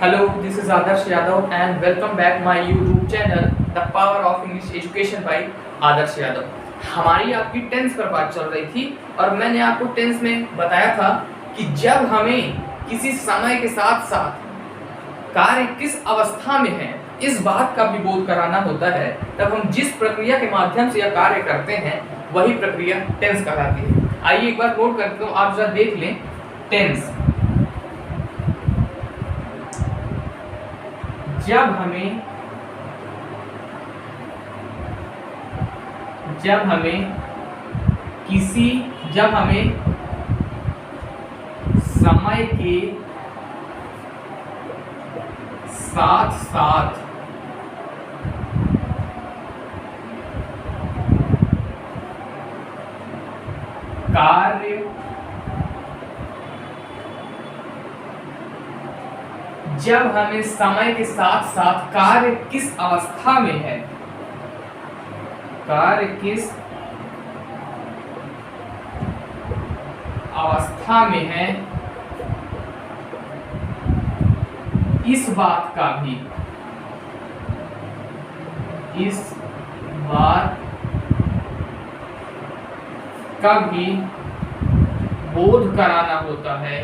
Hello, this is Adarsh Yadav and welcome back my YouTube channel The Power of English Education by आदर्श यादव। हमारी आपकी tense पर बात चल रही थी और मैंने आपको टेंस में बताया था कि जब हमें किसी समय के साथ साथ कार्य किस अवस्था में है इस बात का भी बोध कराना होता है, तब हम जिस प्रक्रिया के माध्यम से यह कार्य करते हैं वही प्रक्रिया टेंस कहलाती है। आइए एक बार नोट करते हो, आप जरा देख लें। टेंस जब हमें समय के साथ साथ कार्य जब हमें समय के साथ साथ कार्य किस अवस्था में है, कार्य किस अवस्था में है, इस बात का भी बोध कराना होता है।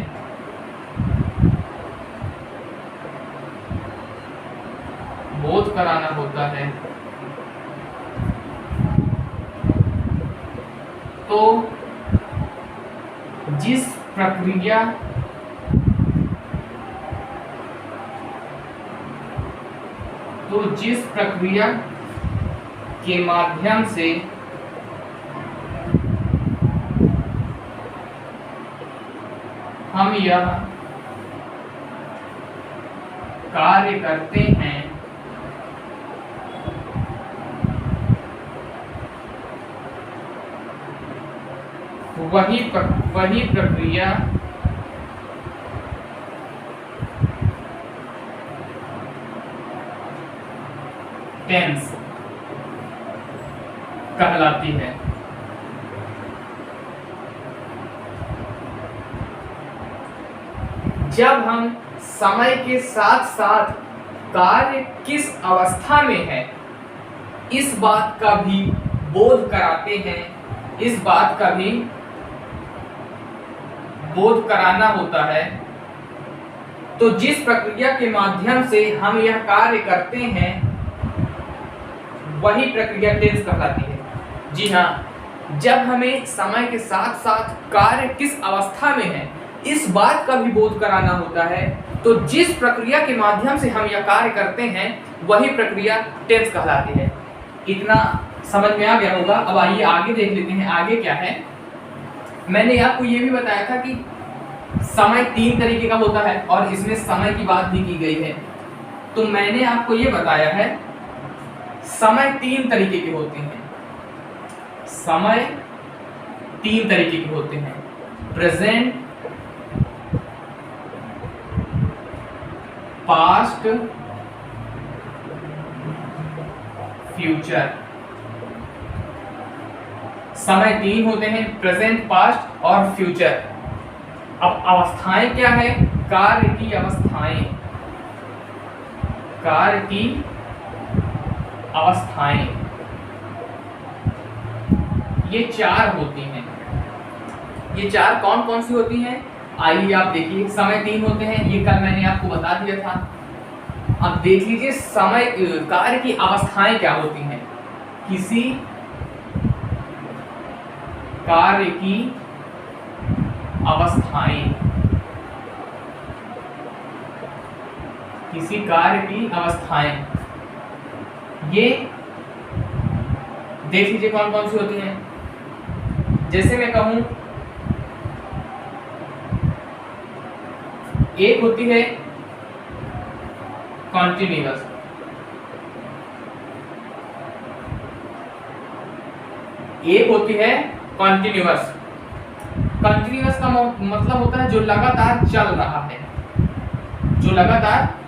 तो जिस प्रक्रिया के माध्यम से हम यह कार्य करते हैं वही प्रक्रिया टेंस कहलाती है। जब हम समय के साथ साथ कार्य किस अवस्था में है इस बात का भी बोध कराते हैं, इस बात का भी बोध कराना होता है। तो जिस प्रक्रिया के माध्यम से हम यह कार्य करते हैं वही प्रक्रिया टेंस कहलाती है। जी हाँ, जब हमें समय के साथ साथ कार्य किस अवस्था में है इस बात का भी बोध कराना होता है, तो जिस प्रक्रिया के माध्यम से हम यह कार्य करते हैं वही प्रक्रिया टेंस कहलाती है। इतना समझ में आ गया होगा। अब आइए आगे देख लेते हैं, आगे क्या है। मैंने आपको ये भी बताया था कि समय 3 तरीके का होता है और इसमें समय की बात भी की गई है। तो मैंने आपको ये बताया है समय 3 तरीके के होते हैं। समय 3 तरीके के होते हैं: प्रेजेंट, पास्ट, फ्यूचर। समय 3 होते हैं: प्रेजेंट, पास्ट और फ्यूचर। अब अवस्थाएं क्या है? कार्य की अवस्थाएं, ये 4 होती हैं। ये 4 कौन कौन सी होती हैं? आइए आप देखिए। समय 3 होते हैं, ये कल मैंने आपको बता दिया था। अब देख लीजिए समय कार्य की अवस्थाएं क्या होती हैं। किसी कार्य की अवस्थाएं, ये देख लीजिए कौन कौन सी होती हैं। जैसे मैं कहूं, एक होती है कॉन्टिन्यूअस, कंटिन्यूअस का मतलब होता है जो लगातार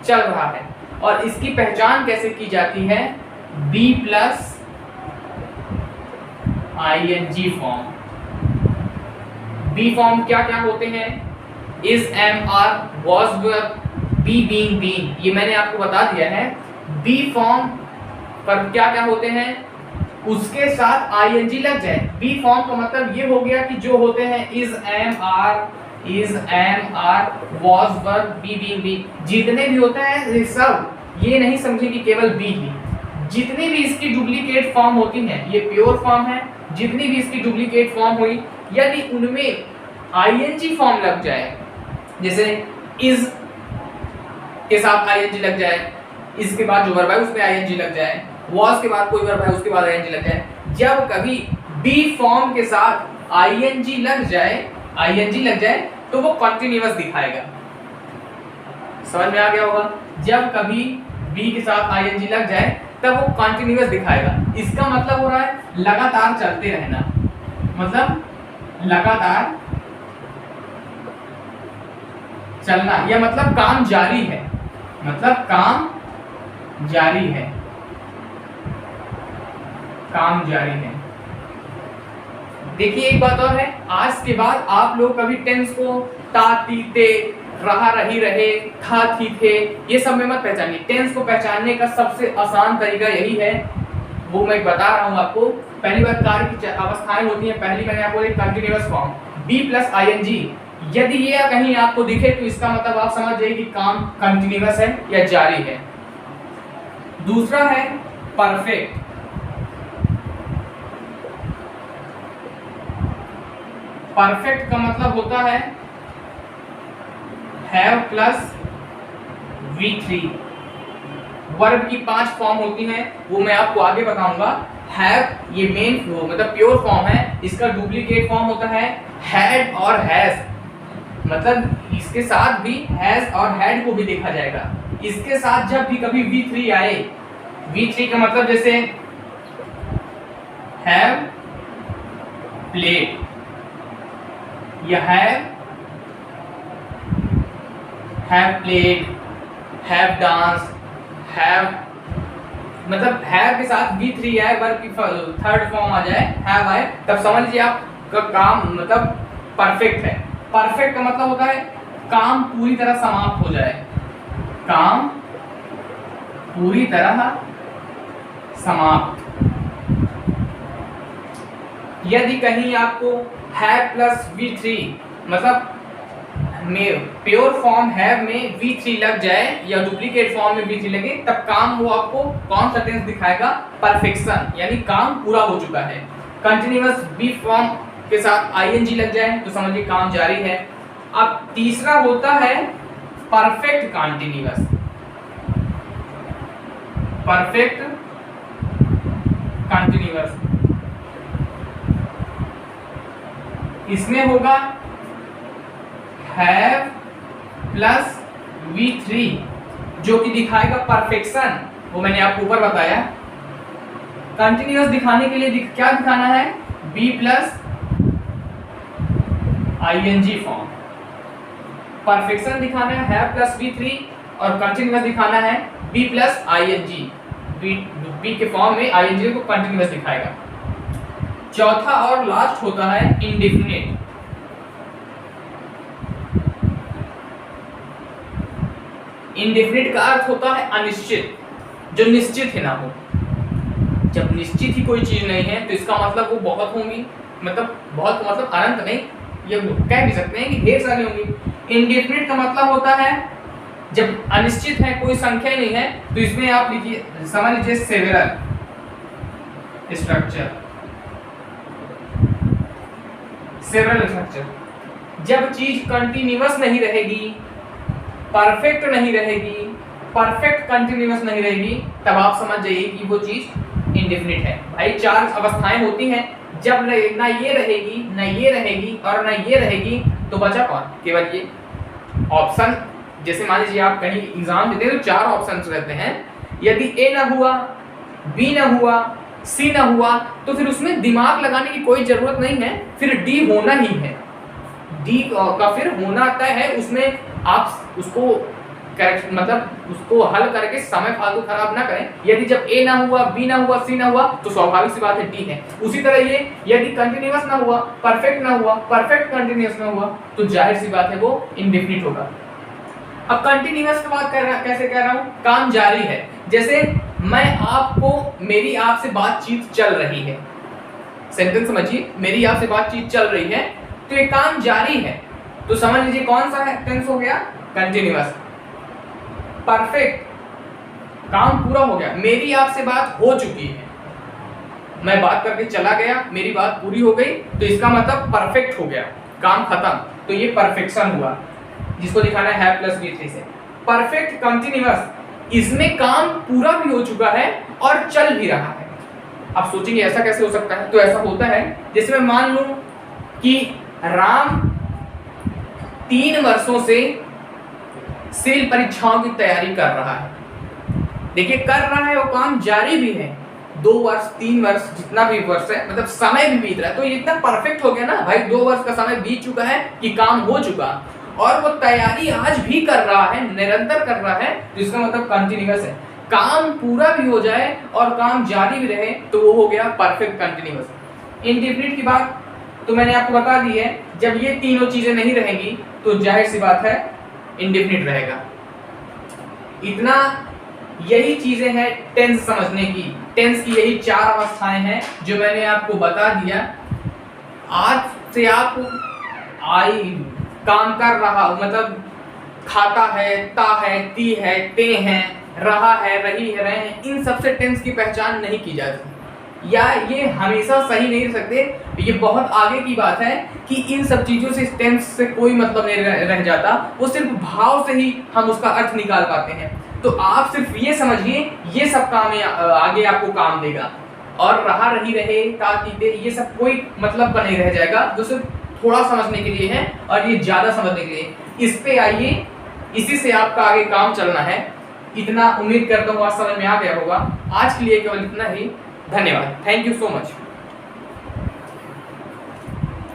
चल रहा है। और इसकी पहचान कैसे की जाती है? Be plus ING form. Be form क्या क्या होते हैं? Is, am, are, was, were, be being been, ये मैंने आपको बता दिया है। बी फॉर्म पर क्या क्या होते हैं, उसके साथ आईएनजी लग जाए। बी फॉर्म का मतलब ये हो गया कि जो होते हैं is am are was were be being be, जितने भी होते हैं ये सब, ये नहीं समझे कि केवल बी ही, जितनी भी इसकी डुप्लीकेट फॉर्म होती हैं, ये प्योर फॉर्म है, जितनी भी इसकी डुप्लीकेट फॉर्म हुई यदि उनमें आईएनजी फॉर्म लग जाए, जैसे इज के साथ आईएनजी लग जाए, इसके बाद जो वर्ब है उसमें आईएनजी लग जाए, वॉज के बाद कोई वर्ब है उसके बाद आईएनजी लग जाए, जब कभी बी फॉर्म के साथ आईएनजी लग जाए तो वो कंटीन्यूअस दिखाएगा। समझ में आ गया होगा, जब कभी बी के साथ आईएनजी लग जाए तब वो कंटीन्यूअस दिखाएगा। इसका मतलब हो रहा है लगातार चलते रहना, मतलब लगातार चलना, या मतलब काम जारी है, मतलब काम जारी है, काम जारी है। देखिए एक बात और है, आज के बाद आप लोग कभी टेंस को ता ती ते रहा रही रहे था थी थे ये सब में मत पहचानिए। टेंस को पहचानने का सबसे आसान तरीका यही है, वो मैं बता रहा हूं आपको। पहली बार कार्य की अवस्थाएं होती हैं, पहली मैंने आपको एक continuous form be plus ING, यदि ये कहीं आपको दिखे तो इसका मतलब आप समझ जाइए कि काम कंटीन्यूअस है या जारी है। दूसरा है परफेक्ट। परफेक्ट का मतलब होता है हैव प्लस V3। वर्ब की 5 फॉर्म होती हैं, वो मैं आपको आगे बताऊंगा। हैव ये मेन मतलब प्योर फॉर्म है, इसका डुप्लीकेट फॉर्म होता है हैड और हैज, मतलब इसके साथ भी हैज और हैड को भी देखा जाएगा। इसके साथ जब भी कभी V3 आए, V3 का मतलब जैसे हैव प्लेड या have played, have dance, have मतलब हैव के साथ V3 आए, वर्ब की थर्ड फॉर्म आ जाए हैव आए, तब समझ लीजिए आपका काम मतलब परफेक्ट है। परफेक्ट का मतलब होता है काम पूरी तरह समाप्त हो जाए, काम पूरी तरह समाप्त। यदि कहीं आपको हैव प्लस V3 मतलब में प्योर फॉर्म हैव में V3 लग जाए या डुप्लीकेट फॉर्म में V3 लगे, तब काम वो आपको कौन सा टेंस दिखाएगा, परफेक्शन, यानी काम पूरा हो चुका है। कंटीन्यूअस बी फॉर्म के साथ आईएनजी लग जाए तो समझिए काम जारी है। अब तीसरा होता है परफेक्ट कंटीन्यूअस। परफेक्ट कंटीन्यूअस, इसमें होगा हैव प्लस V3 जो कि दिखाएगा परफेक्शन, वो मैंने आपको ऊपर बताया। कंटीन्यूअस दिखाने के लिए क्या दिखाना है, be plus ING form. Perfection दिखाना है हैव प्लस V3 और कंटीन्यूअस दिखाना है बी प्लस आईएनजी। बी के फॉर्म में आईएनजी को कंटीन्यूअस दिखाएगा। चौथा और लास्ट होता है इंडेफिनिट। इंडेफिनिट का अर्थ होता है अनिश्चित, जो निश्चित ही ना हो। जब निश्चित ही कोई चीज नहीं है तो इसका मतलब वो बहुत होंगी, मतलब बहुत मतलब अनंत नहीं, ये कह भी सकते हैं कि ढेर सारी होंगी। इंडेफिनिट का मतलब होता है जब अनिश्चित है, कोई संख्या नहीं है, तो इसमें आप लिखिए, समझ लीजिए सेवरल स्ट्रक्चर। सेवरल स्ट्रक्चर जब चीज कंटीन्यूअस नहीं रहेगी, परफेक्ट नहीं रहेगी, परफेक्ट कंटीन्यूअस नहीं रहेगी, तब आप समझ जाइए कि वो चीज इंडेफिनिट है। भाई 4 अवस्थाएं होती हैं, जब ना ये रहेगी, ना ये रहेगी और ना ये रहेगी, तो बचा कौन, केवल ये ऑप्शन। जैसे मान लीजिए आप कहीं एग्जाम देते हैं तो 4 ऑप्शन रहते हैं, यदि ए ना हुआ, बी ना हुआ, सी ना हुआ, तो फिर उसमें दिमाग लगाने की कोई जरूरत नहीं है, फिर डी होना ही है। डी का फिर होना तय है, उसमें आप उसको करेक्ट मतलब उसको हल करके समय फालतू खराब ना करें। यदि जब ए ना हुआ, बी ना हुआ, सी ना हुआ, तो स्वाभाविक सी बात है डी है। उसी तरह ये यदि कंटीन्यूअस ना हुआ, परफेक्ट ना हुआ, परफेक्ट कंटीन्यूअस ना हुआ, तो जाहिर सी बात है वो इंडेफिनिट होगा। अब कंटिन्यूअस की बात कैसे कर रहा हूं, काम जारी है। जैसे मेरी आपसे बातचीत चल रही है, सेंटेंस समझिए, मेरी आपसे बातचीत चल रही है तो ये काम जारी है, तो समझ लीजिए कौन सा है टेंस हो गया, कंटिन्यूअस। परफेक्ट, काम पूरा हो गया, मेरी आपसे बात हो चुकी है, मैं बात करके चला गया, मेरी बात पूरी हो गई, तो इसका मतलब परफेक्ट हो गया, काम खत्म, तो ये परफेक्शन हुआ, जिसको दिखाना है प्लस V3 से। परफेक्ट कंटिन्यूअस, इसमें काम पूरा भी हो चुका है और चल भी रहा है। आप सोचेंगे ऐसा कैसे हो सकता है, तो ऐसा होता है जैसे मैं मान लूं कि राम 3 वर्षों से सिविल परीक्षाओं की तैयारी कर रहा है। देखिए कर रहा है, वो काम जारी भी है, 2 वर्ष 3 वर्ष जितना भी वर्ष है, मतलब समय भी बीत रहा है, तो ये इतना परफेक्ट हो गया ना भाई, 2 वर्ष का समय बीत चुका है कि काम हो चुका, और वो तैयारी आज भी कर रहा है, निरंतर कर रहा है, तो इसका मतलब कंटिन्यूअस है। काम पूरा भी हो जाए और काम जारी भी रहे तो वो हो गया परफेक्ट कंटिन्यूअस। इंडेफिनिट की बात तो मैंने आपको बता दी है, जब ये तीनों चीजें नहीं रहेंगी तो जाहिर सी बात है इंडेफिनिट रहेगा। इतना यही चीजें हैं टेंस समझने की। टेंस की यही 4 अवस्थाएं हैं जो मैंने आपको बता दिया। आज से आप काम कर रहा, मतलब खाता है, ता है, ती है, ते हैं, रहा है, रही है, रहे हैं, इन सबसे टेंस की पहचान नहीं की जाती, या ये हमेशा सही नहीं रह सकते। ये बहुत आगे की बात है कि इन सब चीज़ों से टेंस से कोई मतलब नहीं रह जाता, वो सिर्फ भाव से ही हम उसका अर्थ निकाल पाते हैं। तो आप सिर्फ ये समझिए, ये सब काम आगे आपको काम देगा, और रहा, रही, रहे, ता, ती, ते, ये सब कोई मतलब का नहीं रह जाएगा, जो सिर्फ थोड़ा समझने के लिए है और ये ज़्यादा समझने के लिए। इस पे आइए, इसी से आपका आगे काम चलना है। इतना उम्मीद करता हूँ आज समझ में आ गया होगा। आज के लिए केवल इतना ही। धन्यवाद, थैंक यू सो मच।